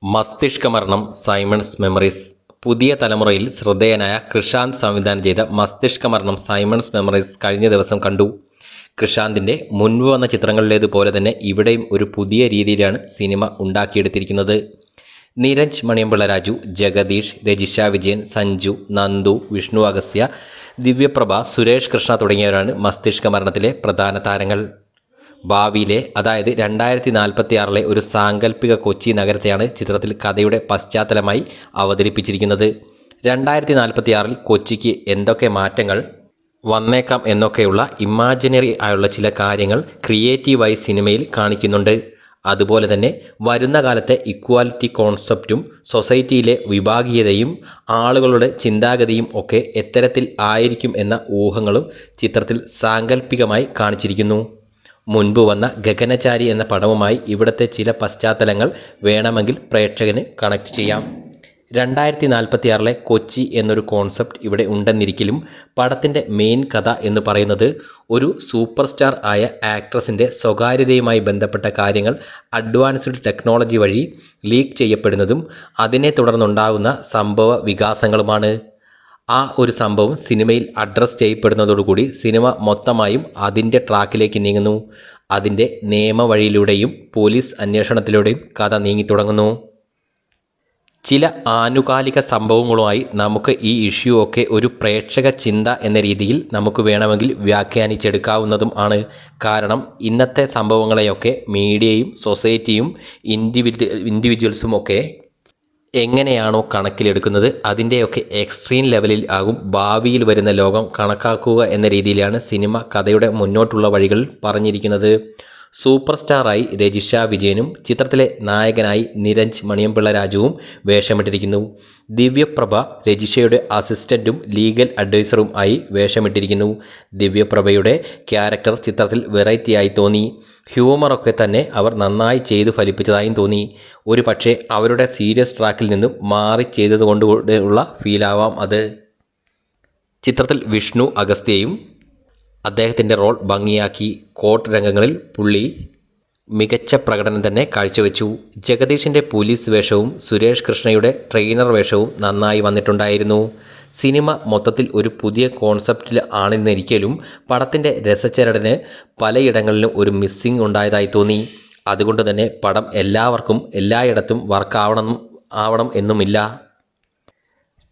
മസ്തിഷ്കമരണം Symons memories. പുതിയ തലമുറയിൽ ശ്രദ്ധേയനായ കൃഷാന്ത് സംവിധാനം ചെയ്ത മസ്തിഷ്കമരണം സൈമൺസ് മെമ്മറീസ് കഴിഞ്ഞ ദിവസം കണ്ടു. കൃഷാന്തിൻ്റെ മുൻപ് വന്ന ചിത്രങ്ങളിലേതുപോലെ തന്നെ ഇവിടെയും ഒരു പുതിയ രീതിയിലാണ് സിനിമ ഉണ്ടാക്കിയെടുത്തിരിക്കുന്നത്. നീരജ് മണിയമ്പിള്ള രാജു, ജഗദീഷ്, രജിഷ വിജയൻ, സഞ്ജു, നന്ദു, വിഷ്ണു അഗസ്ത്യ, ദിവ്യപ്രഭ, സുരേഷ് കൃഷ്ണ തുടങ്ങിയവരാണ് മസ്തിഷ്കമരണത്തിലെ പ്രധാന താരങ്ങൾ. ഭാവിയിലെ, അതായത് 2046 ഒരു സാങ്കല്പിക കൊച്ചി നഗരത്തെയാണ് ചിത്രത്തിൽ കഥയുടെ പശ്ചാത്തലമായി അവതരിപ്പിച്ചിരിക്കുന്നത്. 2046 കൊച്ചിക്ക് എന്തൊക്കെ മാറ്റങ്ങൾ വന്നേക്കാം എന്നൊക്കെയുള്ള ഇമാജിനറി ആയുള്ള ചില കാര്യങ്ങൾ ക്രിയേറ്റീവായി സിനിമയിൽ കാണിക്കുന്നുണ്ട്. അതുപോലെ തന്നെ വരുന്ന കാലത്തെ ഇക്വാലിറ്റി കോൺസെപ്റ്റും സൊസൈറ്റിയിലെ വിഭാഗീയതയും ആളുകളുടെ ചിന്താഗതിയും ഒക്കെ എത്തരത്തിൽ ആയിരിക്കും എന്ന ഊഹങ്ങളും ചിത്രത്തിൽ സാങ്കല്പികമായി കാണിച്ചിരിക്കുന്നു. മുൻപ് വന്ന ഗഗനചാരി എന്ന പടവുമായി ഇവിടുത്തെ ചില പശ്ചാത്തലങ്ങൾ വേണമെങ്കിൽ പ്രേക്ഷകന് കണക്ട് ചെയ്യാം. 2046 കൊച്ചി എന്നൊരു കോൺസെപ്റ്റ് ഇവിടെ ഉണ്ടെന്നിരിക്കലും പടത്തിൻ്റെ മെയിൻ കഥ എന്ന് പറയുന്നത് ഒരു സൂപ്പർ സ്റ്റാർ ആയ ആക്ട്രസിൻ്റെ സ്വകാര്യതയുമായി ബന്ധപ്പെട്ട കാര്യങ്ങൾ അഡ്വാൻസ്ഡ് ടെക്നോളജി വഴി ലീക്ക് ചെയ്യപ്പെടുന്നതും അതിനെ തുടർന്നുണ്ടാകുന്ന സംഭവ വികാസങ്ങളുമാണ്. ആ ഒരു സംഭവം സിനിമയിൽ അഡ്രസ്സ് ചെയ്യപ്പെടുന്നതോടുകൂടി സിനിമ മൊത്തമായും അതിൻ്റെ ട്രാക്കിലേക്ക് നീങ്ങുന്നു. അതിൻ്റെ നിയമവഴിയിലൂടെയും പോലീസ് അന്വേഷണത്തിലൂടെയും കഥ നീങ്ങിത്തുടങ്ങുന്നു. ചില ആനുകാലിക സംഭവങ്ങളുമായി നമുക്ക് ഈ ഇഷ്യൂ ഒക്കെ ഒരു പ്രേക്ഷക ചിന്ത എന്ന രീതിയിൽ നമുക്ക് വേണമെങ്കിൽ വ്യാഖ്യാനിച്ചെടുക്കാവുന്നതും ആണ്. കാരണം ഇന്നത്തെ സംഭവങ്ങളെയൊക്കെ മീഡിയയും സൊസൈറ്റിയും ഇൻഡിവിജ്വൽസും ഒക്കെ എങ്ങനെയാണോ കണക്കിലെടുക്കുന്നത് അതിൻ്റെയൊക്കെ എക്സ്ട്രീം ലെവലിൽ ആകും ഭാവിയിൽ വരുന്ന ലോകം കണക്കാക്കുക എന്ന രീതിയിലാണ് സിനിമ കഥയുടെ മുന്നോട്ടുള്ള വഴികൾ പറഞ്ഞിരിക്കുന്നത്. സൂപ്പർ സ്റ്റാറായി രജിഷ വിജയനും ചിത്രത്തിലെ നായകനായി നീരജ് മണിയമ്പിള്ള രാജുവും വേഷമിട്ടിരിക്കുന്നു. ദിവ്യപ്രഭ രജിഷയുടെ അസിസ്റ്റൻറ്റും ലീഗൽ അഡ്വൈസറും ആയി വേഷമിട്ടിരിക്കുന്നു. ദിവ്യപ്രഭയുടെ ക്യാരക്ടർ ചിത്രത്തിൽ വെറൈറ്റിയായി തോന്നി. ഹ്യൂമറൊക്കെ തന്നെ അവർ നന്നായി ചെയ്തു ഫലിപ്പിച്ചതായും തോന്നി. ഒരു പക്ഷേ അവരുടെ സീരിയസ് ട്രാക്കിൽ നിന്നും മാറി ചെയ്തതുകൊണ്ടുള്ള ഫീലാവാം അത്. ചിത്രത്തിൽ വിഷ്ണു അഗസ്ത്യയും അദ്ദേഹത്തിൻ്റെ റോൾ ഭംഗിയാക്കി. കോർട്ട് രംഗങ്ങളിൽ പുള്ളി മികച്ച പ്രകടനം തന്നെ കാഴ്ചവെച്ചു. ജഗദീഷിൻ്റെ പോലീസ് വേഷവും സുരേഷ് കൃഷ്ണയുടെ ട്രെയിനർ വേഷവും നന്നായി വന്നിട്ടുണ്ടായിരുന്നു. സിനിമ മൊത്തത്തിൽ ഒരു പുതിയ കോൺസെപ്റ്റിൽ ആണെന്നിരിക്കലും പടത്തിൻ്റെ രസചരടിന് പലയിടങ്ങളിലും ഒരു മിസ്സിംഗ് ഉണ്ടായതായി തോന്നി. അതുകൊണ്ട് തന്നെ പടം എല്ലാവർക്കും എല്ലായിടത്തും ആവണം എന്നുമില്ല.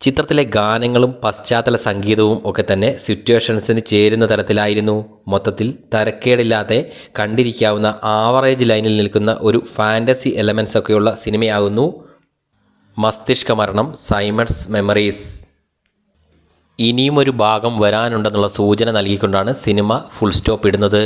ചിത്രത്തിലെ ഗാനങ്ങളും പശ്ചാത്തല സംഗീതവും ഒക്കെ തന്നെ സിറ്റുവേഷൻസിന് ചേരുന്ന തരത്തിലായിരുന്നു. മൊത്തത്തിൽ തരക്കേടില്ലാതെ കണ്ടിരിക്കാവുന്ന ആവറേജ് ലൈനിൽ നിൽക്കുന്ന ഒരു ഫാൻറ്റസി എലമെൻസ് ഒക്കെയുള്ള സിനിമയാകുന്നു മസ്തിഷ്കമരണം സൈമൺസ് മെമ്മറീസ്. ഇനിയും ഒരു ഭാഗം വരാനുണ്ടെന്നുള്ള സൂചന നൽകിക്കൊണ്ടാണ് സിനിമ ഫുൾ സ്റ്റോപ്പ് ഇടുന്നത്.